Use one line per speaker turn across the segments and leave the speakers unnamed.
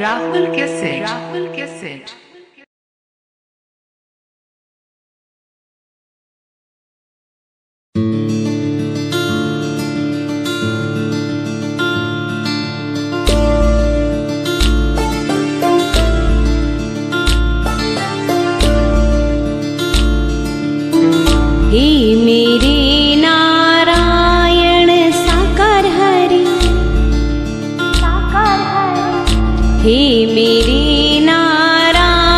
Rahul cassette, Rahul cassette.
हे मेरे नारायण साकार हरि, हे मेरे नारायण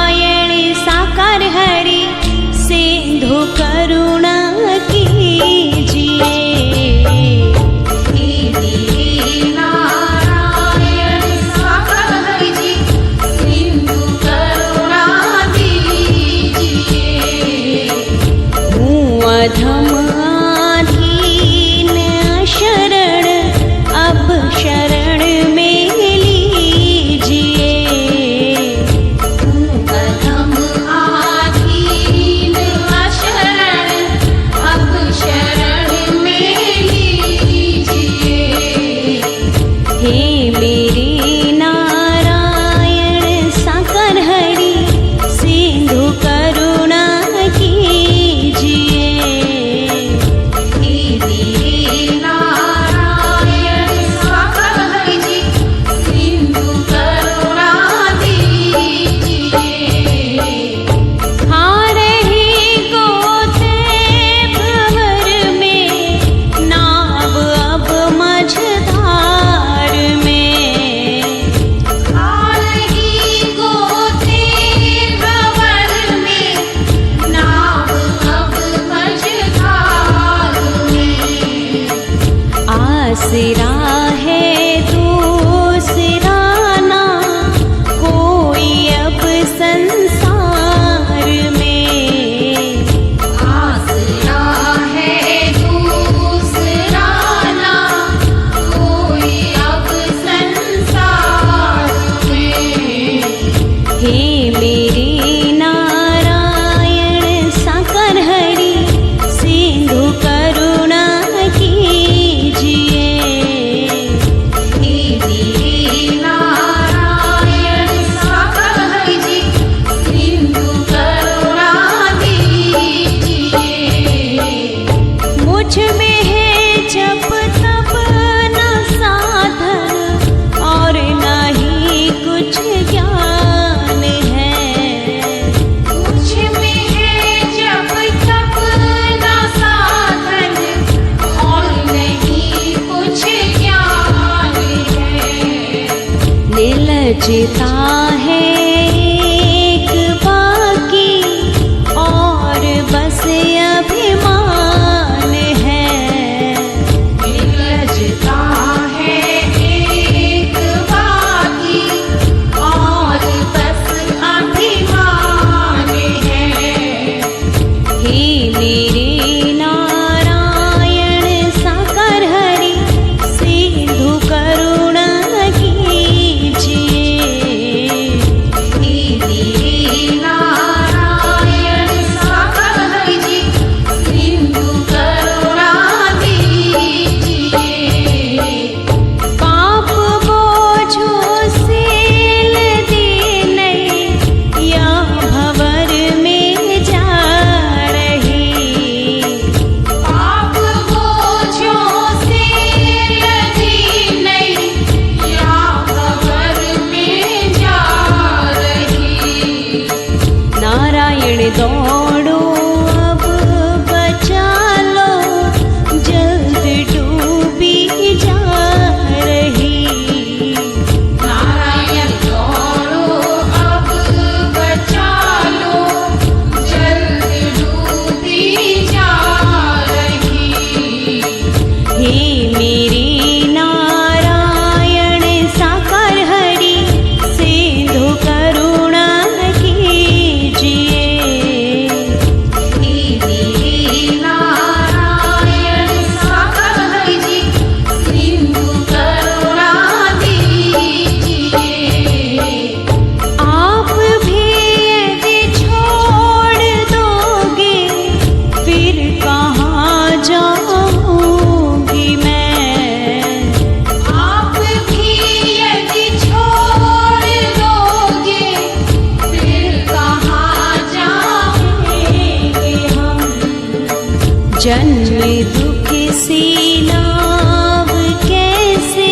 जन्म दुख से नाव कैसे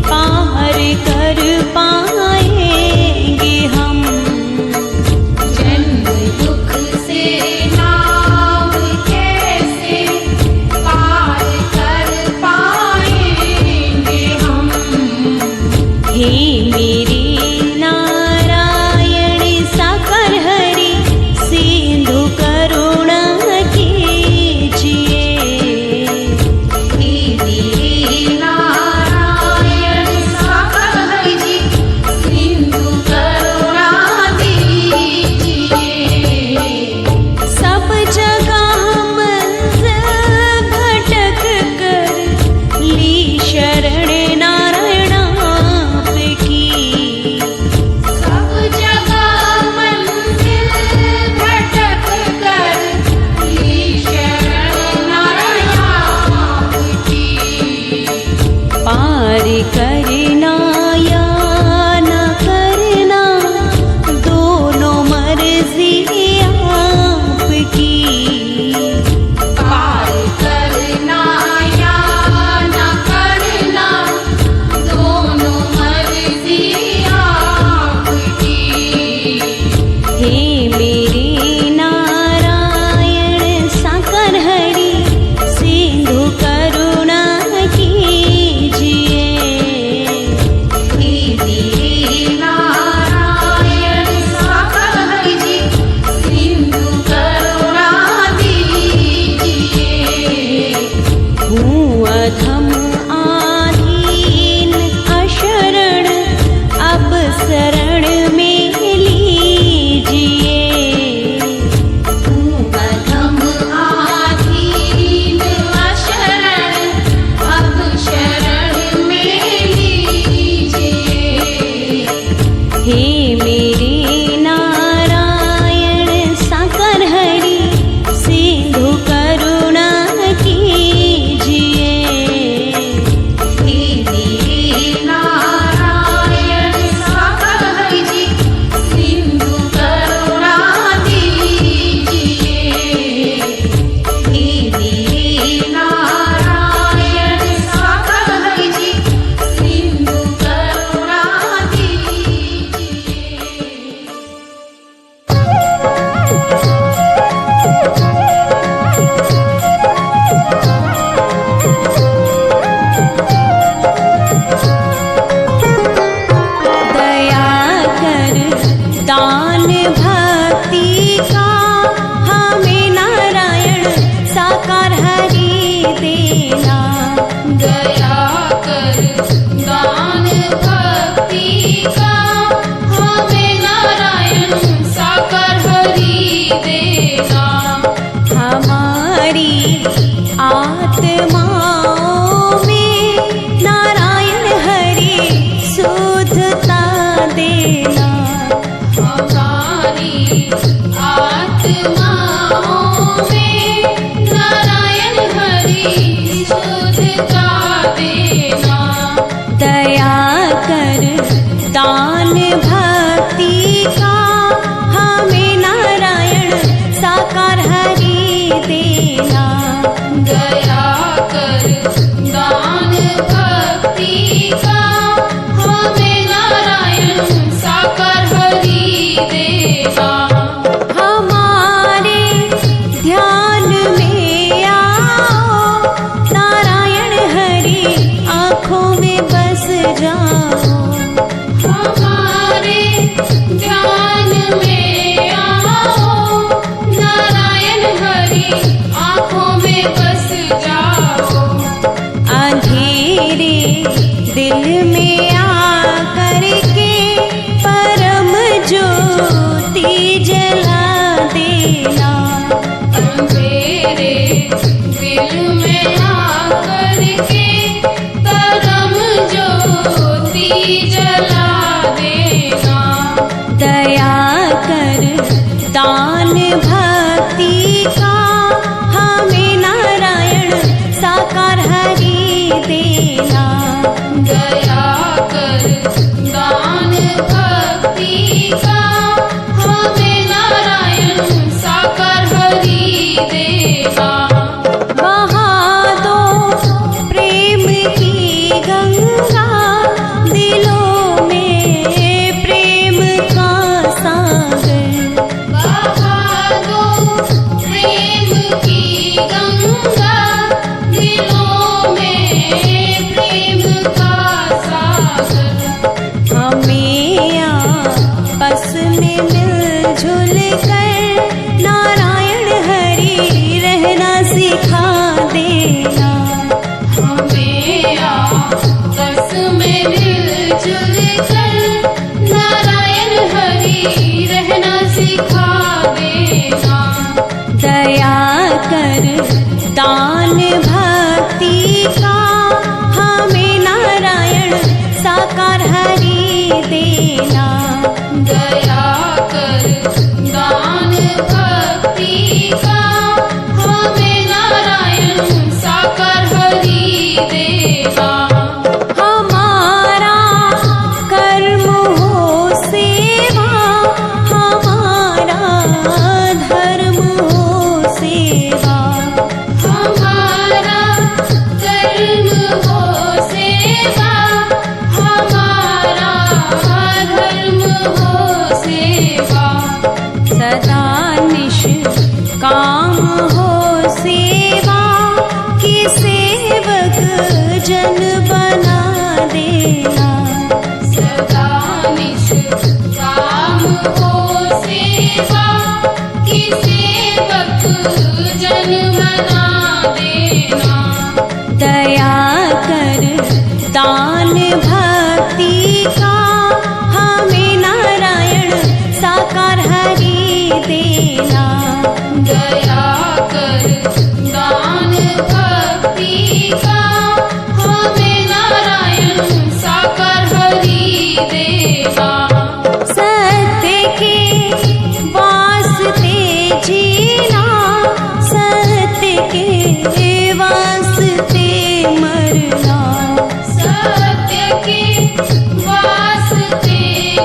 पार कर पाएंगे हम।
जन्म दुख से नाव कैसे पार कर पाएंगे हम।
हे मेरे नारायण साकर हरि सिंधु करुणा कीजिए।
हे मेरे नारायण साकर हरि जी सिंधु करुणा दीजिए।
सब जगह मंजिल भटक कर ली शरण नारायण आपकी।
सब जगह मंजिल भटक कर ली शरण नारायण आपकी।
पार करना या न करना दोनों मर्जी आपकी।
पार करना या न करना दोनों मर्जी आपकी।
हे मेरे नारायण साकर हरि सिंधु करुणा कीजिए।
हे मेरे नारायण साकर हरि जी सिंधु करुणा दीजिए।
हूँ अधम आधीन अशरण अब शरण में लीजिए।
अधम आधीन अशरण अब शरण में लीजिए।
हे मेरे नारायण साकर हरि सिंधु करुणा कीजिए।
हे मेरे नारायण साकर हरि जी सिंधु करुणा दीजिए। हे मेरे नारायण साकर हरि जी सिंधु करुणा दीजिए।
दया कर दान भक्ति का हमें नारायण साकार हरि देना।
दया कर दान भक्ति का हमें नारायण साकर हरि देना।
हमारी आत्माओं में नारायण हरि शुद्धता देना।
हमारी आत्माओं में नारायण हरि शुद्धता देना।
दया कर दान भक्ति का हमें नारायण साकार हरि देना।
दया कर दान भक्ति का हमें नारायण साकर हरि देना।
हमारे ध्यान में आकर के परम जो तीज ला देना।
हमारे ध्यान में आकर के परम ज्योति जला देना।
दया कर दान भक्ति का हमें नारायण साकार हरि देना। दया कर दान भक्ति का हमें नारायण साकार हरि देना।
हमें
हमारे ध्यान में आओ नारायण हरि आँखों में बस जाओ।
हमारे ध्यान में आओ नारायण हरि आँखों में बस जाओ।
अंधेरे दिल में आकर के परम ज्योति जला देना।
अंधेरे दिल में आकर के परम ज्योति जला देना।
दया कर दान भक्ति का हमें नारायण साकार हरि देना।
दया कर दान भक्ति का हमें नारायण साकर हरि देना।
मिलजुल कर नारायण हरि रहना सिखा देना।
हमें आपस में मिलजुल कर नारायण हरि रहना सिखा देना।
दया कर दान भक्ति का हमें नारायण साकार हरि देना।
दया कर दान भक्ति का हमें नारायण साकार हरि देना।
हमारा कर्म हो सेवा, हमारा धर्म हो सेवा।
हमारा कर्म हो सेवा, हमारा धर्म हो सेवा।
सदा निष्काम हो सेवा कि सेवक जन बना देना।
सदा निष्काम हो सेवा कि सेवक जन बना देना।
दया कर दान भक्ति का हमें नारायण साकार हरि देना।
दया कर दान भक्ति का हमें नारायण साकार हरि देना।
सत्य के वास्ते जीना, सत्य के वास्ते मरना।
सत्य के वास्ते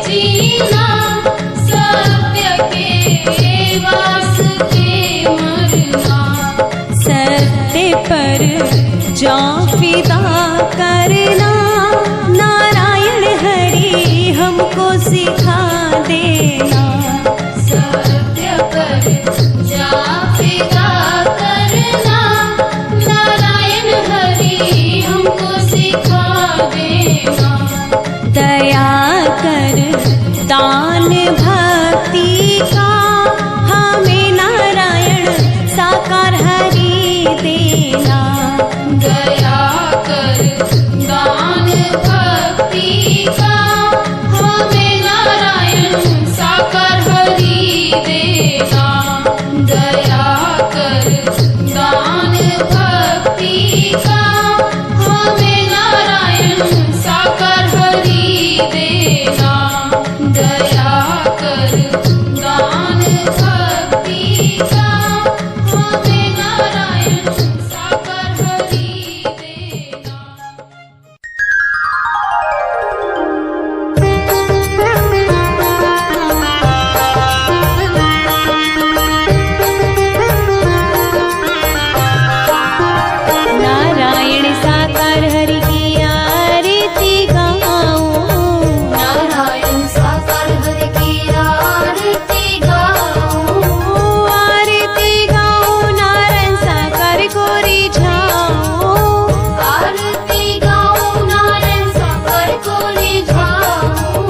जीना, सत्य के वास्ते मरना।
सत्य पर जा फिदा करना, नारायण हरि हमको सिखा देना।
सत्य पर जा फिदा करना, नारायण हरि हमको सिखा देना।
दया कर दान भक्ति का हमें नारायण साकार हरि देना।
दया कर दान भक्ति का हमें नारायण साकार हरि देना। दया कर दान भक्ति का हमें नारायण साकार हरि देना। दया कर दान भक्ति का हमें नारायण साकार हरि देना।
नारायण साकार हरि की आरती गाऊं।
नारायण साकार हरि की आरती गाऊं।
आरती गाऊं नारायण साकार को रिझाऊं।
आरती गाऊं नारायण साकार को रिझाऊं।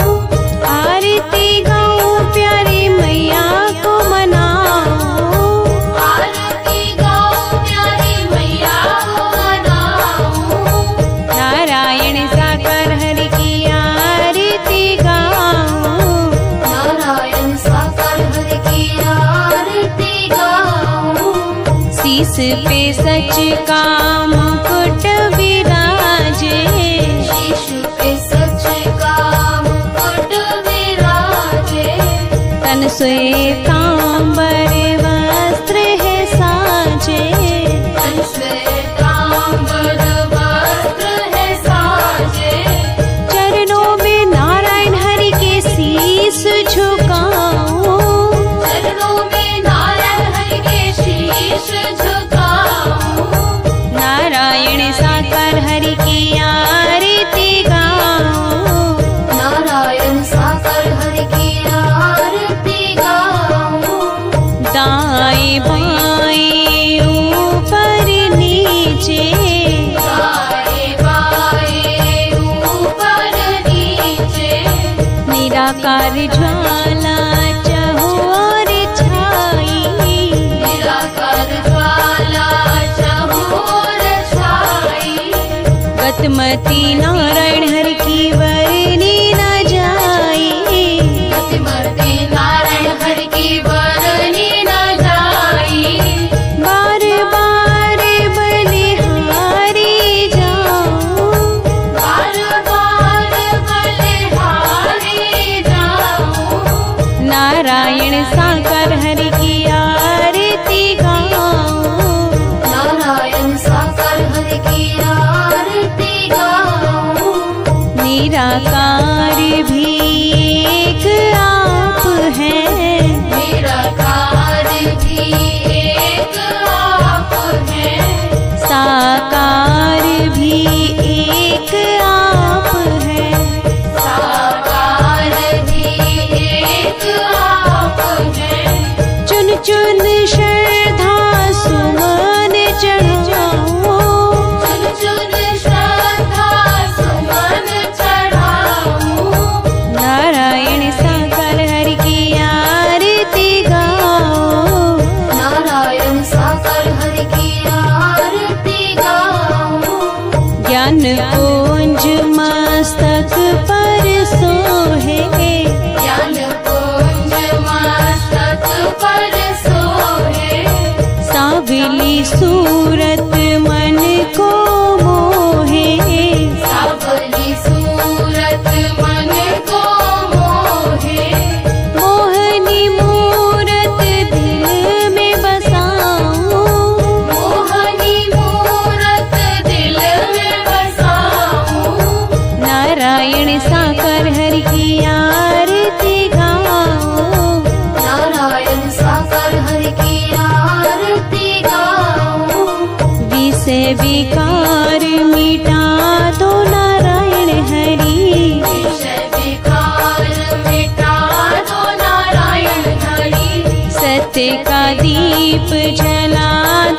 आरती गाऊं प्यारी मैया को मनाऊं।
आरती गाऊं प्यारी मैया को मनाऊं।
नारायण साकार हरि की आरती गाऊं।
नारायण साकार हरि की आरती गाऊं।
शीस पे सच का मुकुट विराजे।
शीश पे सच का मुकुट विराजे।
तन श्वेतांबर वस्त्र है साजे।
तन श्वेतांबर वस्त्र है साजे।
चरणों में नारायण हरि के शीस झुकाऊं।
चरणों में नारायण हरि के शीश झुकाऊं।
नारायण साकार हरि की आरती गाऊं।
नारायण साकार हरि की आरती गाऊं।
गति नारायण हरि की वरनी न जाई।
गतिमति नारायण हरि की वरनी न जाई।
बार बार बलिहारी जाऊं,
बार बार बलिहारी जाऊं।
नारायण साकार हरि की आरती गाऊं।
नारायण साकार हरि की आरती गाऊं।
निराकार भी एक आप है,
निराकार भी एक आप है।
साकार भी एक आप है।
साकार भी एक आप है।
चुन चुन श्रद्धा सुमन चढ़ाऊं,
चुन चुन श्रद्धा सुमन चढ़ाऊं।
नारायण साकार हरि की आरती गाऊं।
नारायण साकार हरि की आरती गाऊं।
ज्ञान पुंज मस्तक पर सोहे,
ज्ञान पुंज मस्तक पर सोहे।
सावली सूरत मन को मोहे।
सावली सूरत मन को मोहे।
मोहनी मूरत दिल में बसाऊं,
मोहनी मूरत दिल में बसाऊं।
नारायण साकार हरि की आरती गाऊं।
नारायण साकार हरि की आरती गाऊं।
विषय विकार मिटा दो नारायण हरि,
विषय विकार मिटा दो नारायण हरि।
सत्य का दीप जला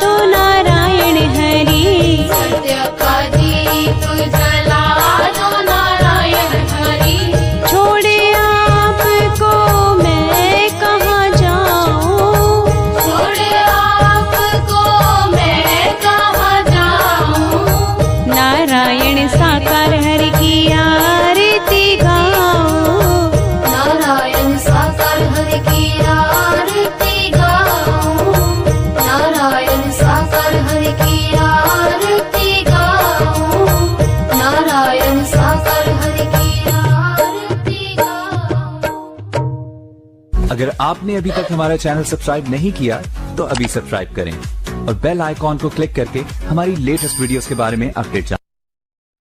दो नारायण हरि।
सत्य का दीप जला दो नारायण हरि।
छोड़े आपको मैं कहाँ जाऊं,
छोड़े आपको मैं कहाँ जाऊं।
नारायण साकार हरि की आरती गाऊं।
नारायण साकार हरि की आरती गाऊं। नारायण साकार हरि की आरती गाऊं। नारायण साकार हरि की आरती गाऊं।
अगर आपने अभी तक हमारा चैनल सब्सक्राइब नहीं किया तो अभी सब्सक्राइब करें और बेल आइकॉन को क्लिक करके हमारी लेटेस्ट वीडियोस के बारे में अपडेट जानें।